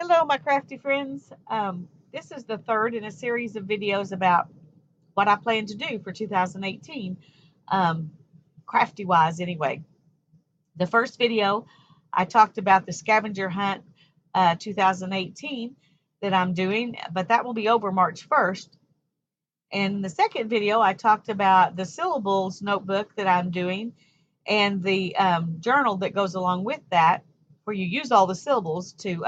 Hello, my crafty friends. This is the third in a series of videos about what I plan to do for 2018, crafty-wise anyway. The first video, I talked about the scavenger hunt 2018 that I'm doing, but that will be over March 1st. And the second video, I talked about the syllables notebook that I'm doing and the journal that goes along with that, where you use all the syllables to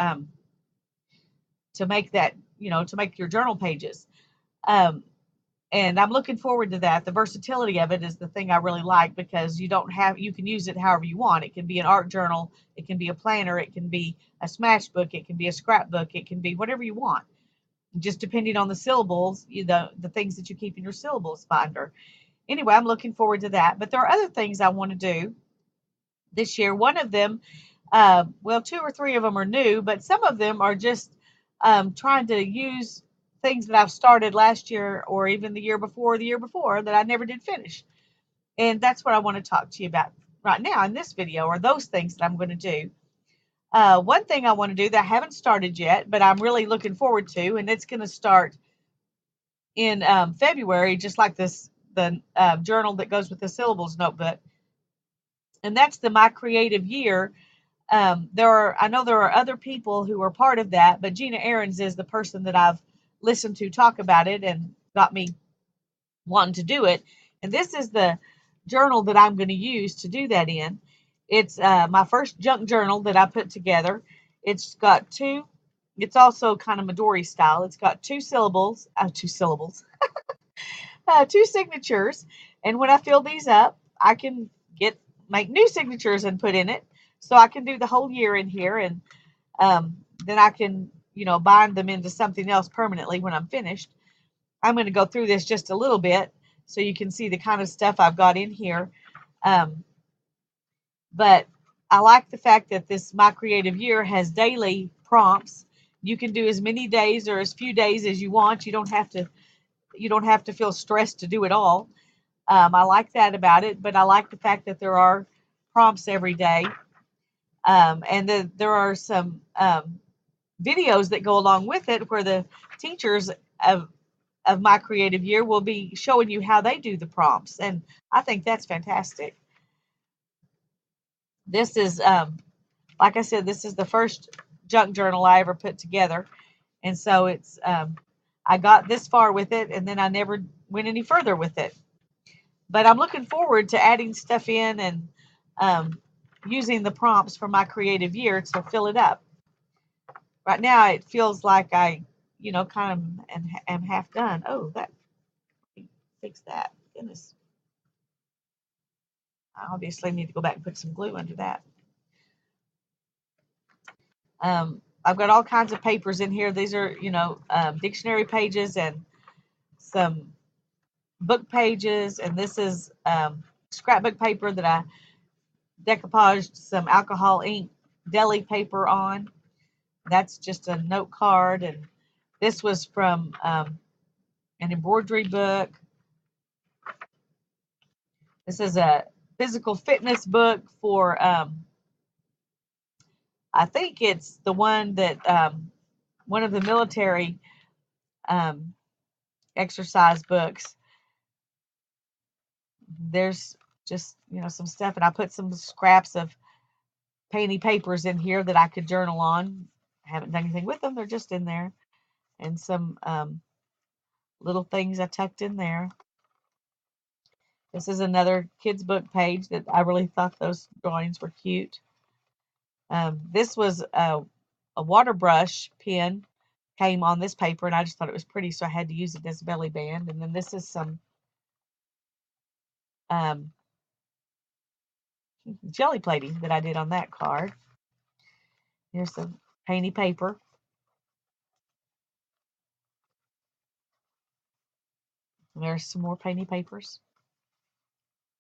make that, to make your journal pages. And I'm looking forward to that. The versatility of it is the thing I really like, because you can use it however you want. It can be an art journal, it can be a planner, it can be a smashbook, it can be a scrapbook, it can be whatever you want, just depending on the syllables, the things that you keep in your syllables binder. Anyway, I'm looking forward to that. But there are other things I want to do this year. One of them, well, two or three of them are new, but some of them are just trying to use things that I've started last year or even the year before that I never did finish. And that's what I want to talk to you about right now in this video, are those things that I'm going to do. One thing I want to do that I haven't started yet, but I'm really looking forward to, and it's going to start in February, just like the journal that goes with the syllables notebook, and that's the My Creative Year. I know there are other people who are part of that, but Gina Ahrens is the person that I've listened to talk about it and got me wanting to do it. And this is the journal that I'm going to use to do that in. It's my first junk journal that I put together. It's also kind of Midori style. It's got two signatures. And when I fill these up, I can make new signatures and put in it. So I can do the whole year in here, and then I can, bind them into something else permanently when I'm finished. I'm going to go through this just a little bit so you can see the kind of stuff I've got in here. But I like the fact that this My Creative Year has daily prompts. You can do as many days or as few days as you want. You don't have to feel stressed to do it all. I like that about it, but I like the fact that there are prompts every day. And then there are some videos that go along with it, where the teachers of My Creative Year will be showing you how they do the prompts. And I think that's fantastic. This is, like I said, this is the first junk journal I ever put together. And so it's, I got this far with it, and then I never went any further with it. But I'm looking forward to adding stuff in and using the prompts for My Creative Year to fill it up. Right now, it feels like I, kind of am half done. Oh, fix that. Goodness. I obviously need to go back and put some glue under that. I've got all kinds of papers in here. These are, dictionary pages and some book pages. And this is scrapbook paper that I decoupaged some alcohol ink deli paper on. That's just a note card. And this was from an embroidery book. This is a physical fitness book for, I think it's the one that, one of the military exercise books. There's just, some stuff, and I put some scraps of painty papers in here that I could journal on. I haven't done anything with them. They're just in there. And some little things I tucked in there. This is another kids book page that I really thought those drawings were cute. This was a water brush pen came on this paper, and I just thought it was pretty, so I had to use it as a belly band. And then this is some jelly plating that I did on that card. Here's some painty paper. And there's some more painty papers.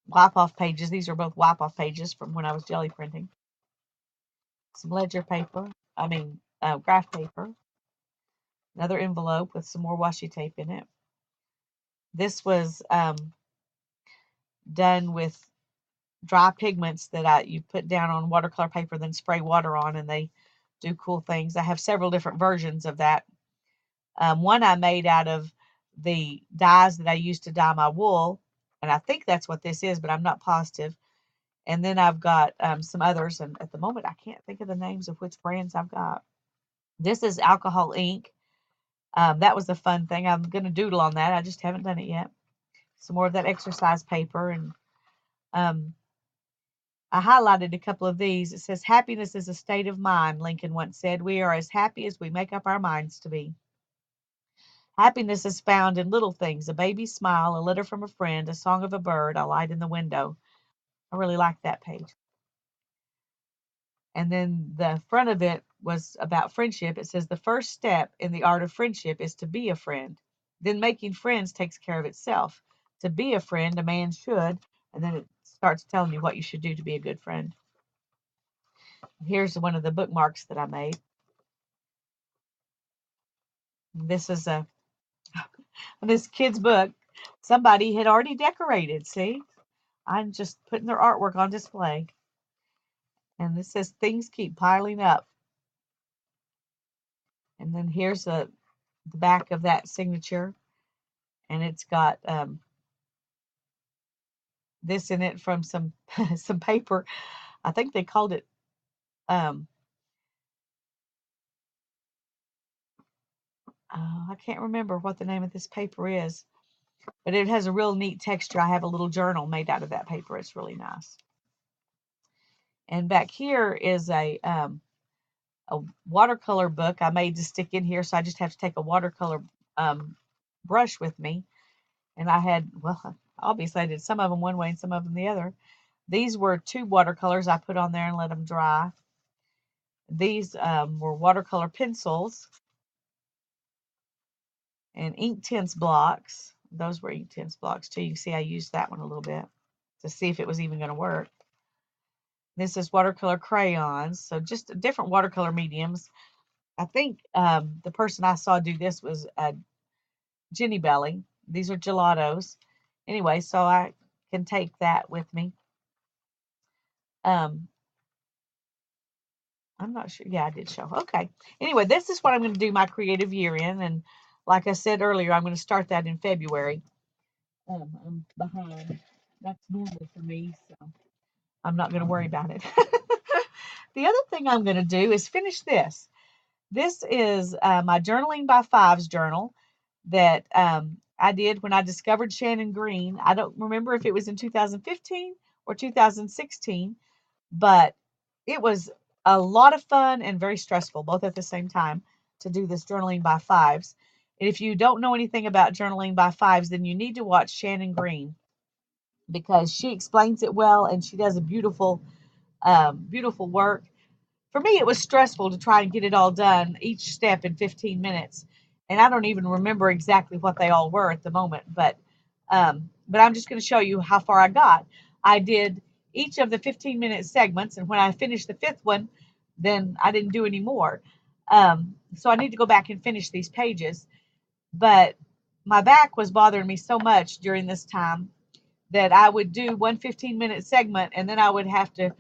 Wipe-off pages. These are both wipe-off pages from when I was jelly printing. Some ledger paper. Graph paper. Another envelope with some more washi tape in it. This was done with dry pigments that you put down on watercolor paper, then spray water on, and they do cool things. I have several different versions of that. One I made out of the dyes that I used to dye my wool, and I think that's what this is, but I'm not positive. And then I've got some others, and at the moment I can't think of the names of which brands I've got. This is alcohol ink. That was a fun thing. I'm going to doodle on that. I just haven't done it yet. Some more of that exercise paper, and um, I highlighted a couple of these. It says, happiness is a state of mind, Lincoln once said. We are as happy as we make up our minds to be. Happiness is found in little things, a baby's smile, a letter from a friend, a song of a bird, a light in the window. I really like that page. And then the front of it was about friendship. It says, the first step in the art of friendship is to be a friend. Then making friends takes care of itself. To be a friend, a man should, and then it starts telling you what you should do to be a good friend. Here's one of the bookmarks that I made. This is this kid's book. Somebody had already decorated. See, I'm just putting their artwork on display. And this says things keep piling up. And then here's the back of that signature, and it's got this in it from some some paper. I think they called it I can't remember what the name of this paper is, but it has a real neat texture. I have a little journal made out of that paper. It's really nice. And back here is a watercolor book I made to stick in here, so I just have to take a watercolor brush with me. And I had, well, obviously I did some of them one way and some of them the other. These were two watercolors I put on there and let them dry. These were watercolor pencils and Inktense blocks. Those were Inktense blocks too. You can see I used that one a little bit to see if it was even going to work. This is watercolor crayons, so just different watercolor mediums. I think the person I saw do this was Jenny Belly. These are gelatos. Anyway, so I can take that with me. I'm not sure. Yeah, I did show. Okay. Anyway, this is what I'm going to do my creative year in. And like I said earlier, I'm going to start that in February. I'm behind. That's normal for me, so I'm not going to worry about it. The other thing I'm going to do is finish this. This is my Journaling by Fives journal that I did when I discovered Shannon Green. I don't remember if it was in 2015 or 2016, but it was a lot of fun and very stressful, both at the same time, to do this Journaling by Fives. And if you don't know anything about Journaling by Fives, then you need to watch Shannon Green because she explains it well and she does a beautiful, beautiful work. For me, it was stressful to try and get it all done, each step in 15 minutes. And I don't even remember exactly what they all were at the moment, but I'm just going to show you how far I got. I did each of the 15-minute segments, and when I finished the fifth one, then I didn't do any more. So I need to go back and finish these pages. But my back was bothering me so much during this time that I would do one 15-minute segment, and then I would have to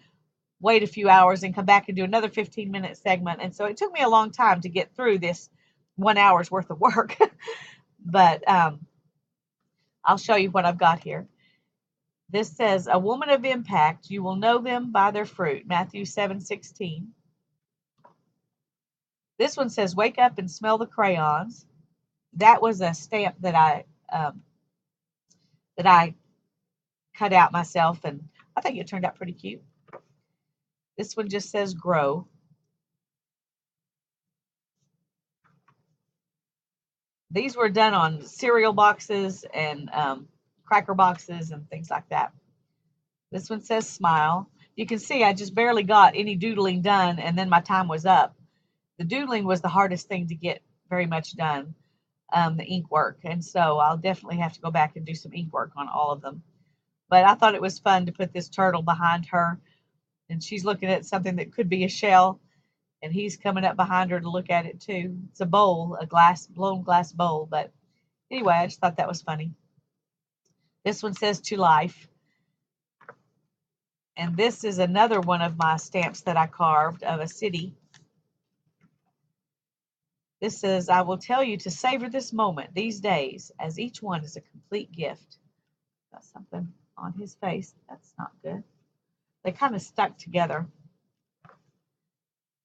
wait a few hours and come back and do another 15-minute segment. And so it took me a long time to get through this 1 hour's worth of work. But I'll show you what I've got here. This says, a woman of impact, you will know them by their fruit, Matthew 7:16. This one says, wake up and smell the crayons. That was a stamp that I cut out myself, and I think it turned out pretty cute. This one just says grow. These were done on cereal boxes and cracker boxes and things like that. This one says smile. You can see I just barely got any doodling done, and then my time was up. The doodling was the hardest thing to get very much done, the ink work. And so I'll definitely have to go back and do some ink work on all of them. But I thought it was fun to put this turtle behind her, and she's looking at something that could be a shell, and he's coming up behind her to look at it too. It's a bowl, a blown glass bowl. But anyway, I just thought that was funny. This one says to life. And this is another one of my stamps that I carved of a city. This says, I will tell you to savor this moment, these days, as each one is a complete gift. Got something on his face. That's not good. They kind of stuck together.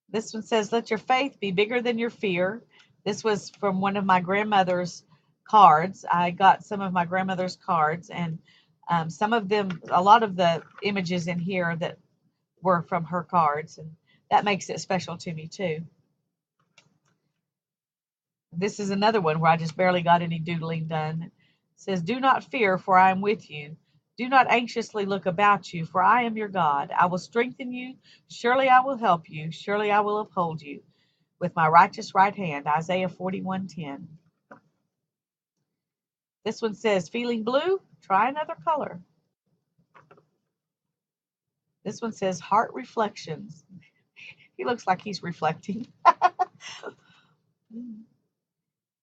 This one says, let your faith be bigger than your fear. This was from one of my grandmother's cards. I got some of my grandmother's cards, and some of them, a lot of the images in here that were from her cards, and that makes it special to me too. This is another one where I just barely got any doodling done. It says, do not fear, for I am with you. Do not anxiously look about you, for I am your God. I will strengthen you. Surely I will help you. Surely I will uphold you with my righteous right hand. Isaiah 41:10. This one says, feeling blue? Try another color. This one says, heart reflections. He looks like he's reflecting.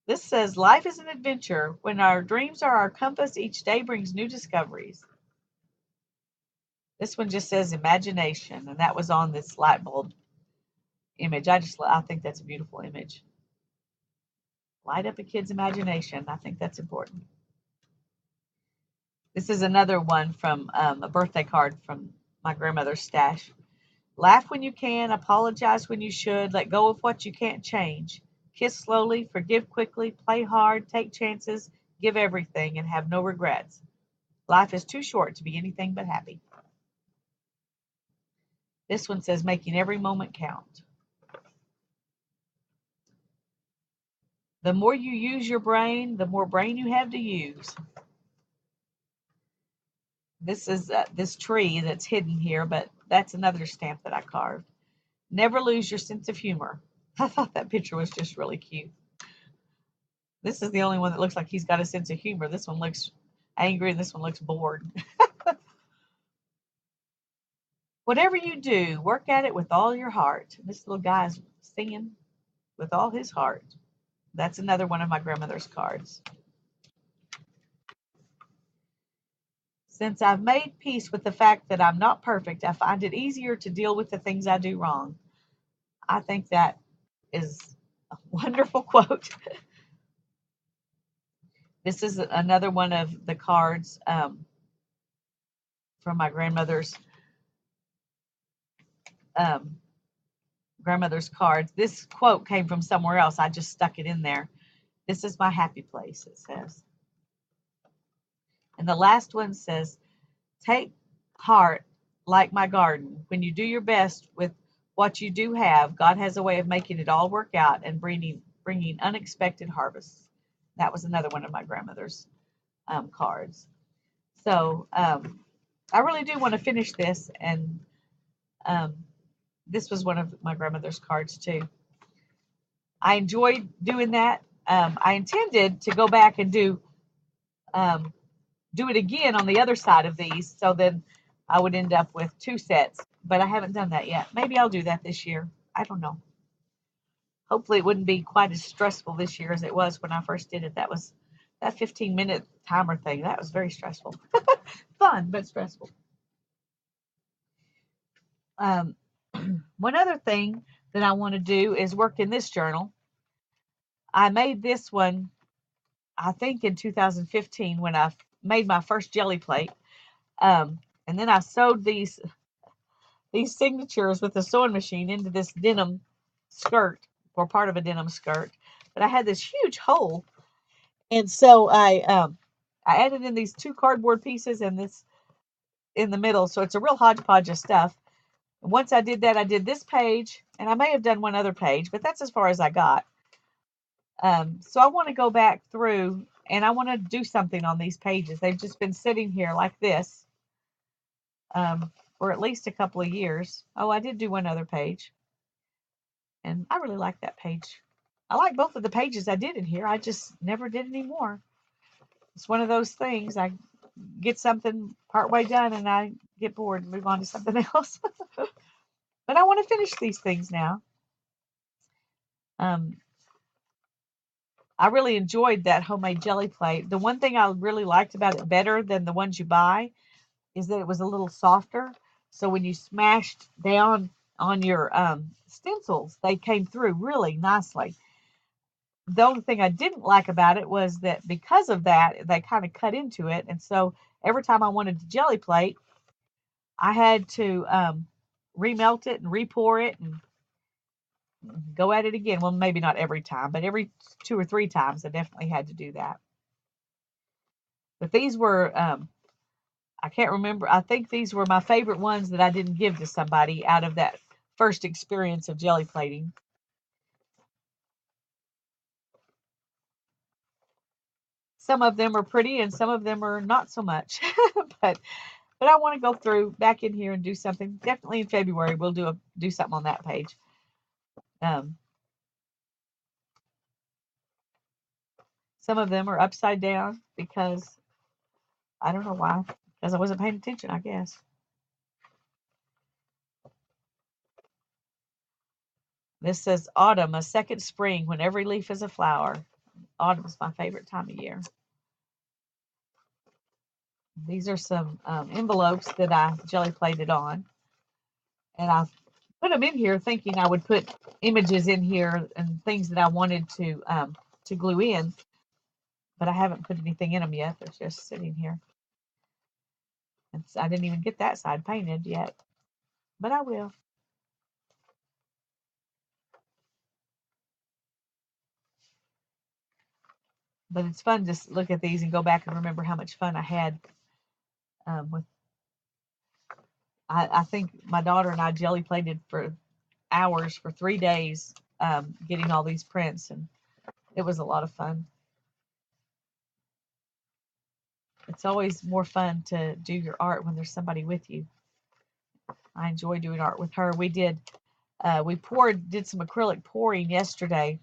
This says, life is an adventure. When our dreams are our compass, each day brings new discoveries. This one just says imagination, and that was on this light bulb image. I think that's a beautiful image. Light up a kid's imagination. I think that's important. This is another one from a birthday card from my grandmother's stash. Laugh when you can, apologize when you should, let go of what you can't change. Kiss slowly, forgive quickly, play hard, take chances, give everything, and have no regrets. Life is too short to be anything but happy. This one says, making every moment count. The more you use your brain, the more brain you have to use. This is this tree that's hidden here, but that's another stamp that I carved. Never lose your sense of humor. I thought that picture was just really cute. This is the only one that looks like he's got a sense of humor. This one looks angry and this one looks bored. Whatever you do, work at it with all your heart. This little guy's singing with all his heart. That's another one of my grandmother's cards. Since I've made peace with the fact that I'm not perfect, I find it easier to deal with the things I do wrong. I think that is a wonderful quote. This is another one of the cards from my grandmother's cards. This quote came from somewhere else. I just stuck it in there. This is my happy place, it says. And the last one says, take heart like my garden. When you do your best with what you do have, God has a way of making it all work out and bringing unexpected harvests. That was another one of my grandmother's cards. So I really do want to finish this, and this was one of my grandmother's cards too. I enjoyed doing that. I intended to go back and do it again on the other side of these, so then I would end up with 2 sets, but I haven't done that yet. Maybe I'll do that this year. I don't know. Hopefully it wouldn't be quite as stressful this year as it was when I first did it. That 15-minute timer thing. That was very stressful. Fun, but stressful. One other thing that I want to do is work in this journal. I made this one, I think, in 2015 when I made my first jelly plate. And then I sewed these signatures with the sewing machine into this denim skirt, or part of a denim skirt. But I had this huge hole, and so I added in these 2 cardboard pieces and this in the middle. So it's a real hodgepodge of stuff. And once I did that, I did this page, and I may have done one other page, but that's as far as I got. So I want to go back through and I want to do something on these pages. They've just been sitting here like this for at least a couple of years. Oh, I did do one other page, and I really like that page. I like both of the pages I did in here. I just never did any more. It's one of those things. I get something partway done and I get bored and move on to something else. But I want to finish these things now. I really enjoyed that homemade jelly plate. The one thing I really liked about it better than the ones you buy is that it was a little softer. So when you smashed down on your stencils, they came through really nicely. The only thing I didn't like about it was that because of that, they kind of cut into it. And so every time I wanted to jelly plate, I had to remelt it and re-pour it and go at it again. Well, maybe not every time, but every 2 or 3 times I definitely had to do that. But these were, I can't remember. I think these were my favorite ones that I didn't give to somebody out of that first experience of jelly plating. Some of them are pretty and some of them are not so much. but I want to go through back in here and do something. Definitely in February we'll do something on that page. Some of them are upside down because I don't know why. Because I wasn't paying attention, I guess. This says autumn, a second spring when every leaf is a flower. Autumn is my favorite time of year. These are some envelopes that I jelly plated on. And I put them in here thinking I would put images in here and things that I wanted to glue in. But I haven't put anything in them yet. They're just sitting here. And I didn't even get that side painted yet. But I will. But it's fun to look at these and go back and remember how much fun I had with. I think my daughter and I jelly plated for hours for 3 days, getting all these prints, and it was a lot of fun. It's always more fun to do your art when there's somebody with you. I enjoy doing art with her. We did some acrylic pouring yesterday.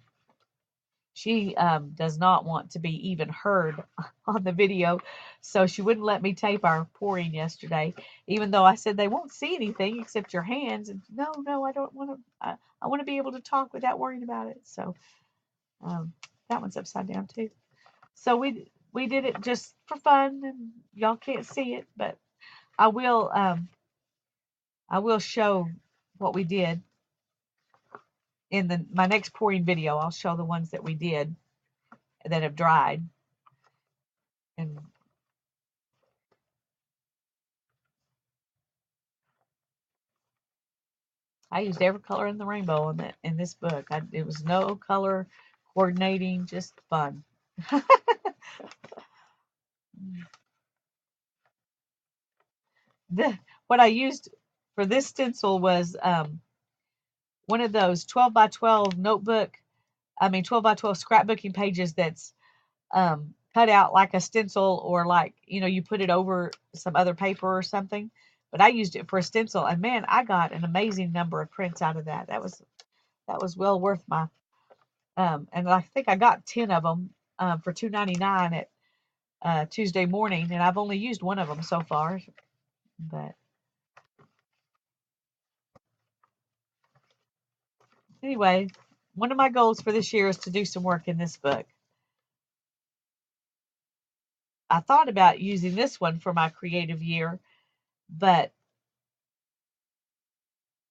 She does not want to be even heard on the video, so she wouldn't let me tape our pouring yesterday, even though I said they won't see anything except your hands. And no, I don't want to. I want to be able to talk without worrying about it. So that one's upside down too. So we did it just for fun, and y'all can't see it, but I will show what we did in my next pouring video. I'll show the ones that we did that have dried. And I used every color in the rainbow in this book. It was no color coordinating, just fun. What I used for this stencil was one of those 12 by 12 12 by 12 scrapbooking pages that's cut out like a stencil, or like, you put it over some other paper or something. But I used it for a stencil, and man, I got an amazing number of prints out of that. That was well worth my, and I think I got 10 of them for $2.99 at Tuesday morning, and I've only used one of them so far. But anyway, one of my goals for this year is to do some work in this book. I thought about using this one for my creative year, but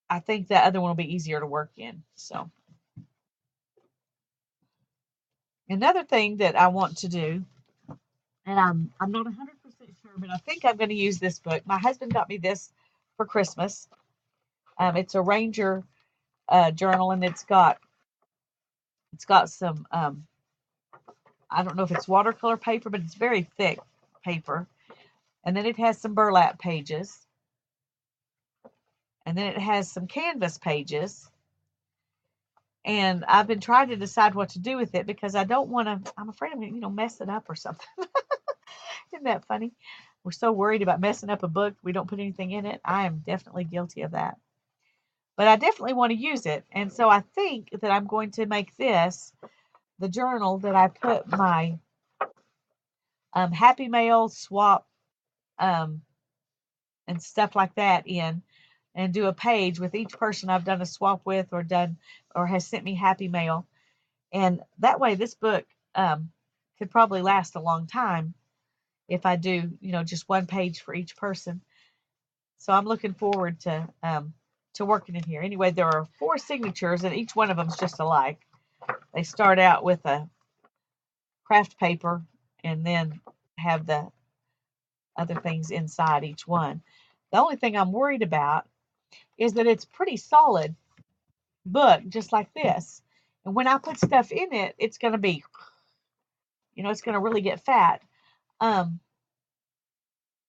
I think that other one will be easier to work in. So another thing that I want to do, and I'm not 100% sure, but I think I'm going to use this book. My husband got me this for Christmas. It's a Ranger journal, and it's got some I don't know if it's watercolor paper, but it's very thick paper. And then it has some burlap pages. And then it has some canvas pages. And I've been trying to decide what to do with it because I don't want to, I'm afraid I'm going to, mess it up or something. Isn't that funny? We're so worried about messing up a book, we don't put anything in it. I am definitely guilty of that. But I definitely want to use it. And so I think that I'm going to make this the journal that I put my Happy Mail swap and stuff like that in, and do a page with each person I've done a swap with or has sent me Happy Mail. And that way this book could probably last a long time if I do, just one page for each person. So I'm looking forward to working in here. Anyway, there are 4 signatures, and each one of them is just alike. They start out with a craft paper and then have the other things inside each one. The only thing I'm worried about is that it's pretty solid book, just like this. And when I put stuff in it, it's going to be, it's going to really get fat. Um,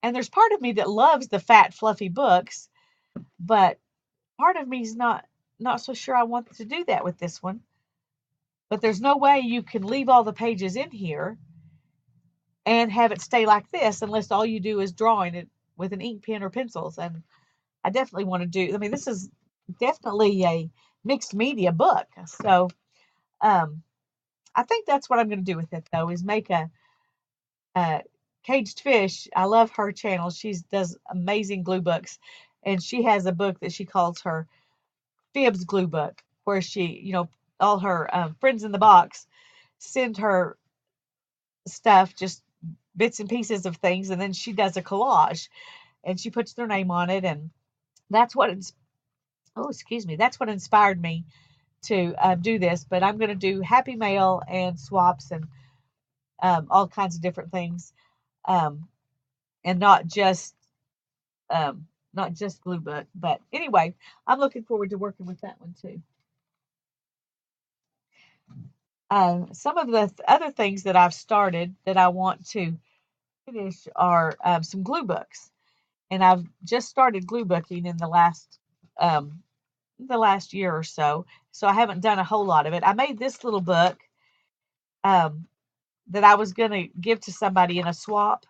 and there's part of me that loves the fat, fluffy books, but part of me is not so sure I want to do that with this one. But there's no way you can leave all the pages in here and have it stay like this unless all you do is drawing it with an ink pen or pencils. And I definitely want to do, I mean, this is definitely a mixed media book. So I think that's what I'm going to do with it, though, is make a Caged Fish. I love her channel. She does amazing glue books. And she has a book that she calls her Fibs glue book, where she, all her friends in the box send her stuff, just bits and pieces of things, and then she does a collage and she puts their name on it. And that's what it's, oh, excuse me, that's what inspired me to do this. But I'm going to do Happy Mail and swaps and all kinds of different things, and not just glue book. But anyway, I'm looking forward to working with that one too. Some of the other things that I've started that I want to finish are some glue books, and I've just started glue booking in the last year or so. So I haven't done a whole lot of it. I made this little book that I was going to give to somebody in a swap,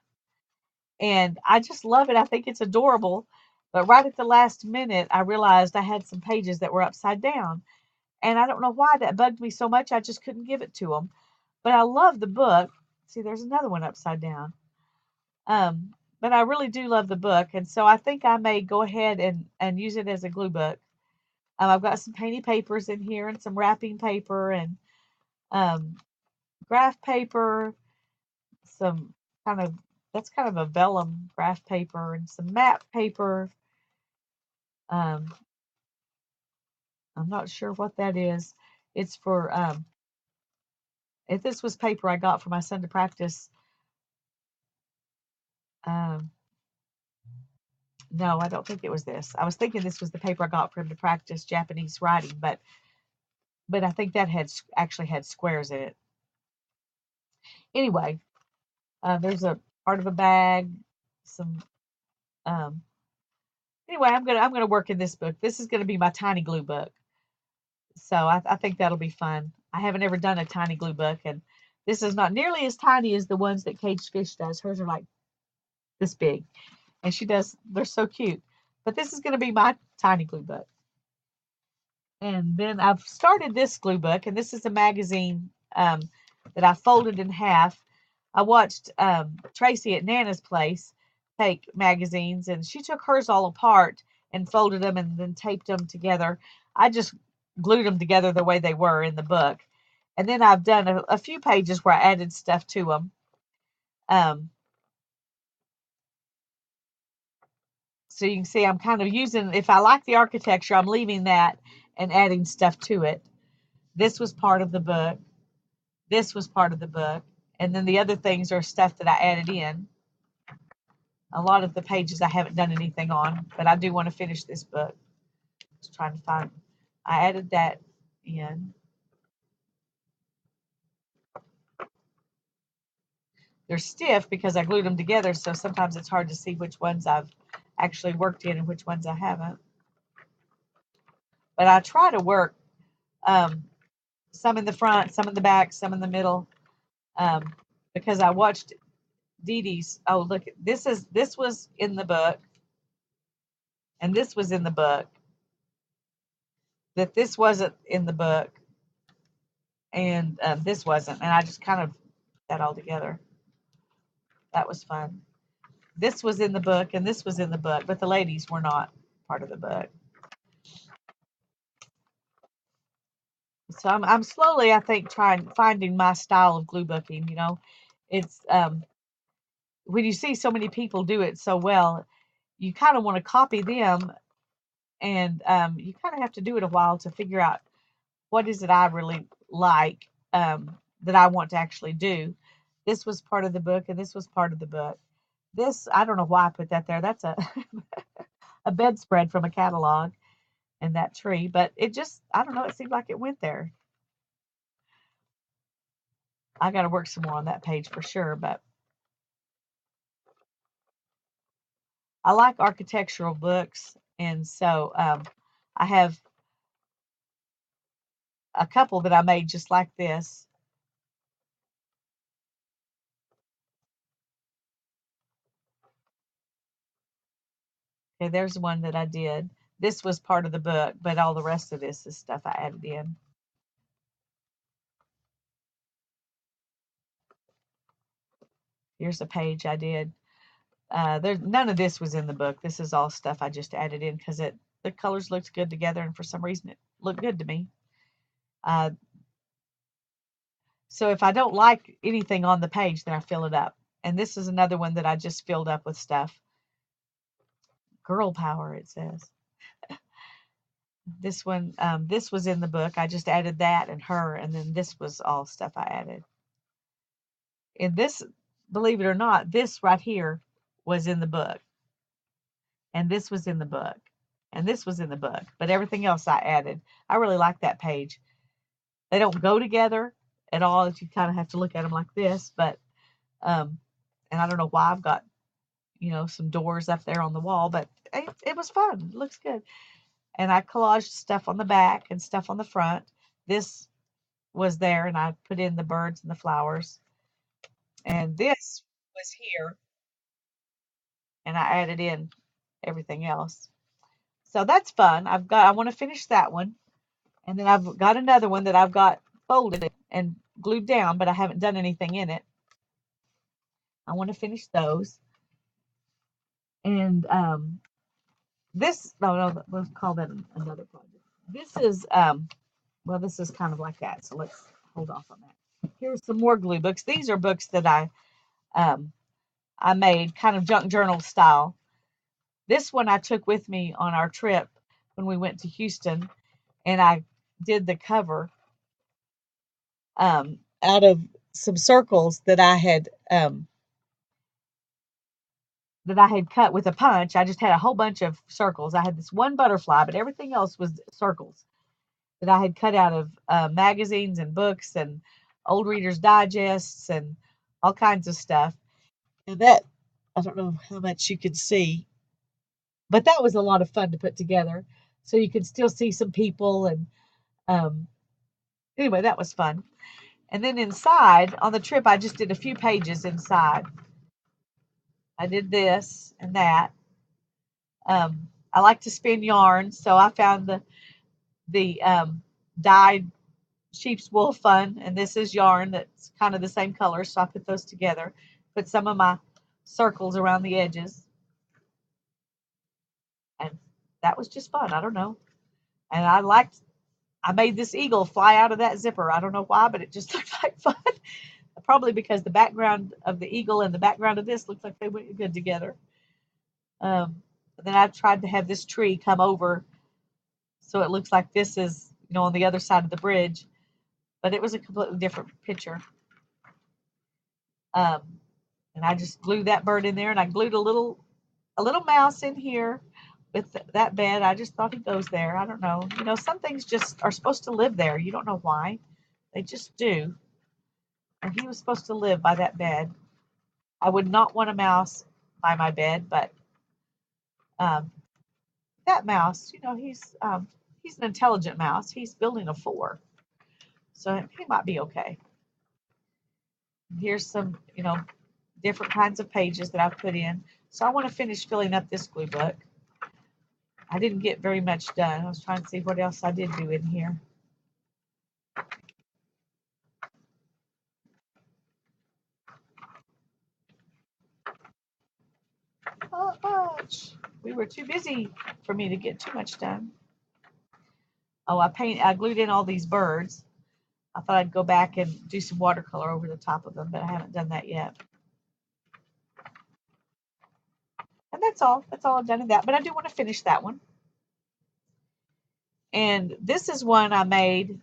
and I just love it. I think it's adorable. But right at the last minute, I realized I had some pages that were upside down. And I don't know why that bugged me so much. I just couldn't give it to them. But I love the book. See, there's another one upside down. But I really do love the book. And so I think I may go ahead and use it as a glue book. I've got some painty papers in here and some wrapping paper and graph paper, some that's kind of a vellum graph paper, and some map paper. I'm not sure what that is. It's for, if this was paper I got for my son to practice, no, I don't think it was this. I was thinking this was the paper I got for him to practice Japanese writing, but I think that actually had squares in it. Anyway, there's a part of a bag, some, anyway, I'm gonna work in this book. This is gonna be my tiny glue book. So I think that'll be fun. I haven't ever done a tiny glue book, and this is not nearly as tiny as the ones that Caged Fish does. Hers are like this big, and they're so cute. But this is going to be my tiny glue book. And then I've started this glue book, and this is a magazine that I folded in half. I watched Tracy at Nana's place take magazines, and she took hers all apart and folded them and then taped them together. I just glued them together the way they were in the book. And then I've done a few pages where I added stuff to them. So you can see I'm kind of using, if I like the architecture, I'm leaving that and adding stuff to it. This was part of the book. This was part of the book. And then the other things are stuff that I added in. A lot of the pages I haven't done anything on, but I do want to finish this book. Just trying to find, I added that in. They're stiff because I glued them together, so sometimes it's hard to see which ones I've actually worked in and which ones I haven't. But I try to work some in the front, some in the back, some in the middle, because I watched Dee Dee's. Oh, look, this was in the book, and this was in the book. That this wasn't in the book, and this wasn't, and I just kind of put that all together. That was fun. This was in the book, and this was in the book, but the ladies were not part of the book. So I'm slowly, I think, finding my style of glue booking. It's when you see so many people do it so well, you kind of want to copy them, and you kind of have to do it a while to figure out what is it I really like that I want to actually do. This was part of the book, and this was part of the book. This, I don't know why I put that there. That's a a bedspread from a catalog, and that tree, but it just, I don't know, it seemed like it went there. I got to work some more on that page for sure, but I like architectural books, and so I have a couple that I made just like this. Okay, there's one that I did. This was part of the book, but all the rest of this is stuff I added in. Here's a page I did. There's none of this was in the book. This is all stuff I just added in because the colors looked good together, and for some reason it looked good to me. Uh, so if I don't like anything on the page, then I fill it up. And this is another one that I just filled up with stuff. Girl power, it says. This one, this was in the book. I just added that and her, and then this was all stuff I added. And this, believe it or not, this right here was in the book. And this was in the book. And this was in the book. But everything else I added. I really like that page. They don't go together at all. You kind of have to look at them like this. But, and I don't know why I've got, some doors up there on the wall. But it was fun. It looks good. And I collaged stuff on the back and stuff on the front. This was there, and I put in the birds and the flowers. And this was here, and I added in everything else. So that's fun. I want to finish that one. And then I've got another one that I've got folded and glued down, but I haven't done anything in it. I want to finish those. And this, no, let's call that another project. This is, well, this is kind of like that. So let's hold off on that. Here's some more glue books. These are books that I made kind of junk journal style. This one I took with me on our trip when we went to Houston, and I did the cover out of some circles that I had cut with a punch. I just had a whole bunch of circles. I had this one butterfly, but everything else was circles that I had cut out of magazines and books and old Reader's Digests and all kinds of stuff. And that, I don't know how much you could see, but that was a lot of fun to put together. So you could still see some people. And anyway, that was fun. And then inside, on the trip, I just did a few pages inside. I did this and that. I like to spin yarn, so I found the dyed sheep's wool fun, and this is yarn that's kind of the same color, so I put those together. Put some of my circles around the edges, and that was just fun. I don't know. And I made this eagle fly out of that zipper. I don't know why, but it just looked like fun. Probably because the background of the eagle and the background of this looked like they went good together. Then I tried to have this tree come over so it looks like this is, on the other side of the bridge, but it was a completely different picture. And I just glued that bird in there, and I glued a little mouse in here with that bed. I just thought he goes there. I don't know. Some things just are supposed to live there. You don't know why. They just do. And he was supposed to live by that bed. I would not want a mouse by my bed, but that mouse, he's an intelligent mouse. He's building a 4, so he might be okay. Here's some, different kinds of pages that I've put in. So I want to finish filling up this glue book. I didn't get very much done. I was trying to see what else I did do in here. Not much. We were too busy for me to get too much done. Oh, I glued in all these birds. I thought I'd go back and do some watercolor over the top of them, but I haven't done that yet. And that's all. That's all I've done in that. But I do want to finish that one. And this is one I made.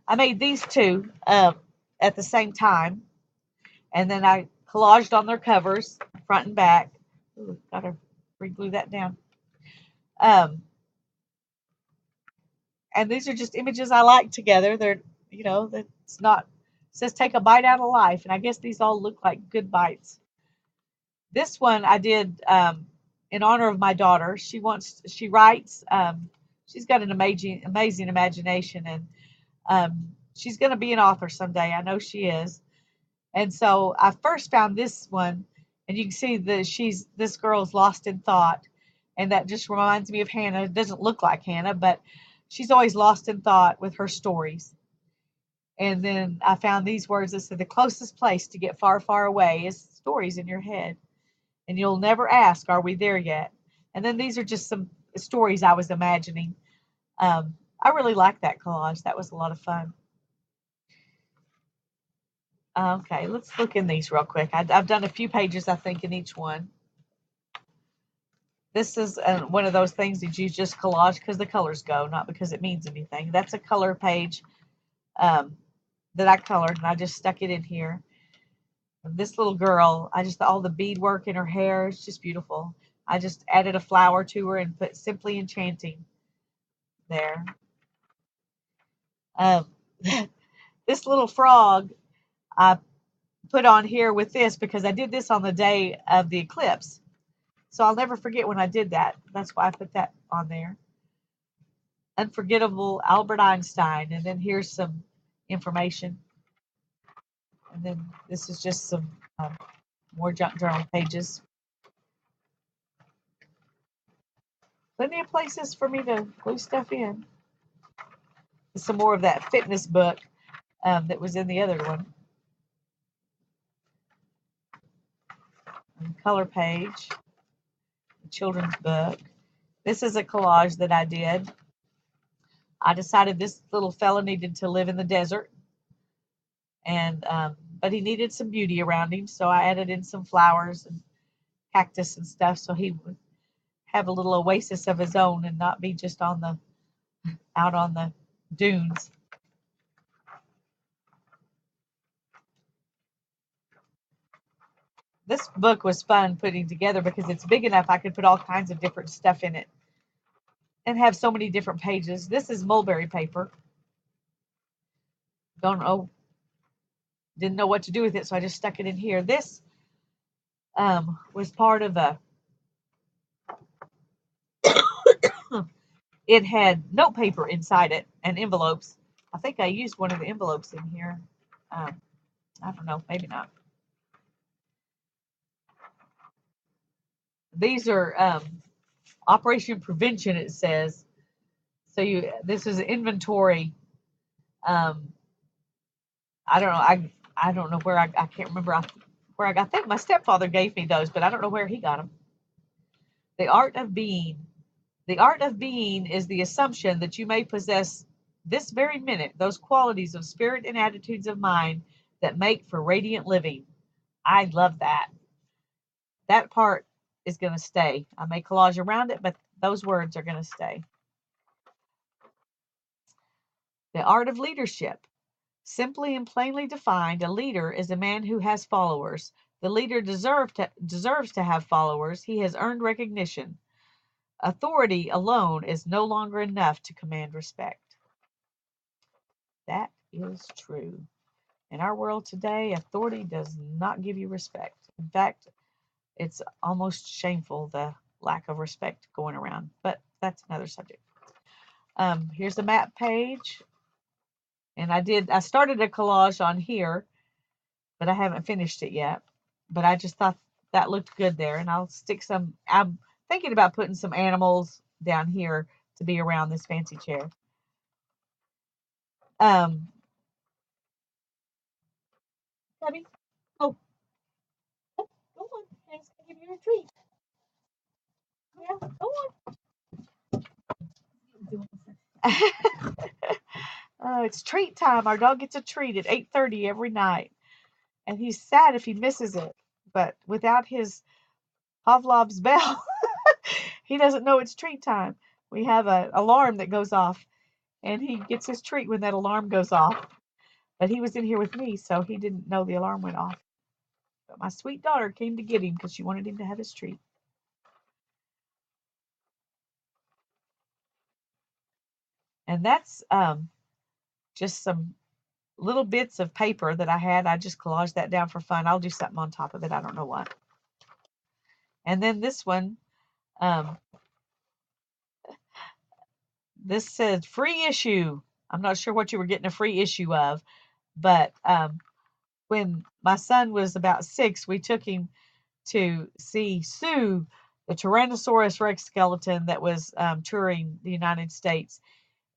I made these two at the same time, and then I collaged on their covers, front and back. Ooh, gotta re-glue that down. Um, and these are just images I like together. They're, it's not, it says take a bite out of life, and I guess these all look like good bites. This one I did in honor of my daughter. She writes. She's got an amazing imagination, and she's going to be an author someday. I know she is. And so I first found this one, and you can see that this girl's lost in thought, and that just reminds me of Hannah. It doesn't look like Hannah, but she's always lost in thought with her stories. And then I found these words that said the closest place to get far, far away is stories in your head, and you'll never ask, "Are we there yet?" And then these are just some stories I was imagining. I really liked that collage. That was a lot of fun. Okay, let's look in these real quick. I've done a few pages, I think, in each one. This is one of those things that you just collage because the colors go, not because it means anything. That's a color page that I colored, and I just stuck it in here. And this little girl, all the beadwork in her hair is just beautiful. I just added a flower to her and put Simply Enchanting there. This little frog I put on here with this because I did this on the day of the eclipse. So I'll never forget when I did that. That's why I put that on there. Unforgettable Albert Einstein. And then here's some information. And then this is just some more junk journal pages. Plenty of places for me to glue stuff in. Some more of that fitness book that was in the other one. And color page. Children's book. This is a collage that I did. I decided this little fella needed to live in the desert, and but he needed some beauty around him, so I added in some flowers and cactus and stuff, so he would have a little oasis of his own and not be just out on the dunes. This book was fun putting together because it's big enough I could put all kinds of different stuff in it and have so many different pages. This is mulberry paper. Didn't know what to do with it, so I just stuck it in here. This was part of it had note paper inside it and envelopes. I think I used one of the envelopes in here. I don't know, maybe not. These are Operation Prevention, it says. So this is an inventory. I don't know. I don't know where I can't remember where I got. I think my stepfather gave me those, but I don't know where he got them. The art of being. The art of being is the assumption that you may possess this very minute those qualities of spirit and attitudes of mind that make for radiant living. I love that. That part is going to stay. I may collage around it, but those words are going to stay. The art of leadership. Simply and plainly defined, a leader is a man who has followers. The leader deserves to have followers. He has earned recognition. Authority alone is no longer enough to command respect. That is true. In our world today, authority does not give you respect. In fact, it's almost shameful, the lack of respect going around, but that's another subject. Here's the map page. And I started a collage on here, but I haven't finished it yet. But I just thought that looked good there, and I'll stick some, I'm thinking about putting some animals down here to be around this fancy chair. Debbie, oh, go on, Han's gonna give you a treat. Yeah, go on. Oh, it's treat time. Our dog gets a treat at 8:30 every night, and he's sad if he misses it. But without his Pavlov's bell, he doesn't know it's treat time. We have an alarm that goes off and he gets his treat when that alarm goes off. But he was in here with me, so he didn't know the alarm went off. But my sweet daughter came to get him because she wanted him to have his treat. And that's just some little bits of paper that I had. I just collaged that down for fun. I'll do something on top of it. I don't know what. And then this one, this said free issue. I'm not sure what you were getting a free issue of, but when my son was about 6, we took him to see Sue, the Tyrannosaurus Rex skeleton that was touring the United States.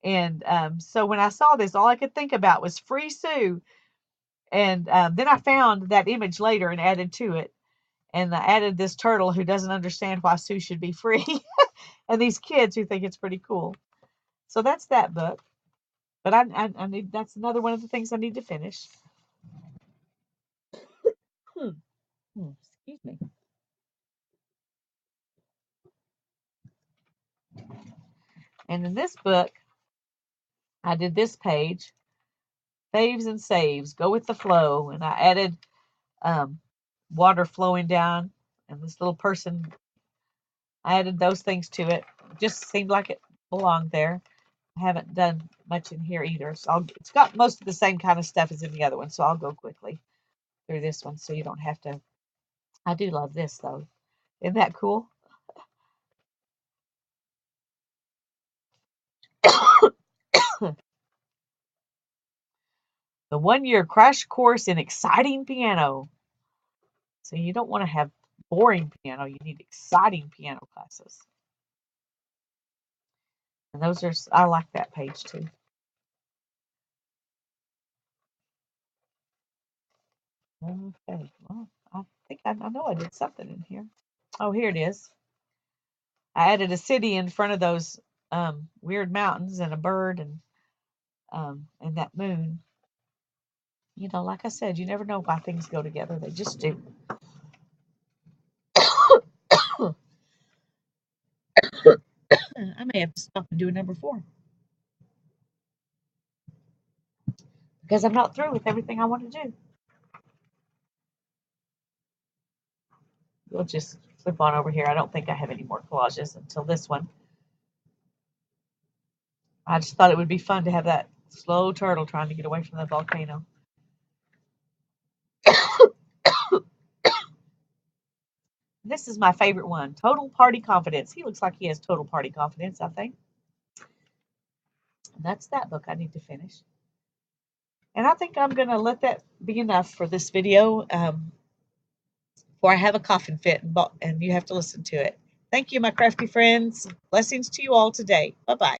And so when I saw this, all I could think about was free Sue. And then I found that image later and added to it. And I added this turtle who doesn't understand why Sue should be free, and these kids who think it's pretty cool. So that's that book. But I need, that's another one of the things I need to finish. Excuse me. And in this book, I did this page, faves and saves, go with the flow, and I added water flowing down, and this little person. I added those things to it. Just seemed like it belonged there. I haven't done much in here either. So it's got most of the same kind of stuff as in the other one. So I'll go quickly through this one so you don't have to. I do love this though. Isn't that cool? The 1-year crash course in exciting piano. So you don't want to have boring piano. You need exciting piano classes. And those are, I like that page too. Okay, well, I think I know I did something in here. Oh, here it is. I added a city in front of those weird mountains and a bird and that moon. You know, like I said, you never know why things go together. They just do. I may have to stop and do a number 4 because I'm not through with everything I want to do. We'll just flip on over here. I don't think I have any more collages until this one. I just thought it would be fun to have that slow turtle trying to get away from the volcano. This is my favorite one, Total Party Confidence. He looks like he has total party confidence, I think. And that's that book I need to finish. And I think I'm going to let that be enough for this video before I have a coffin fit and you have to listen to it. Thank you, my crafty friends. Blessings to you all today. Bye-bye.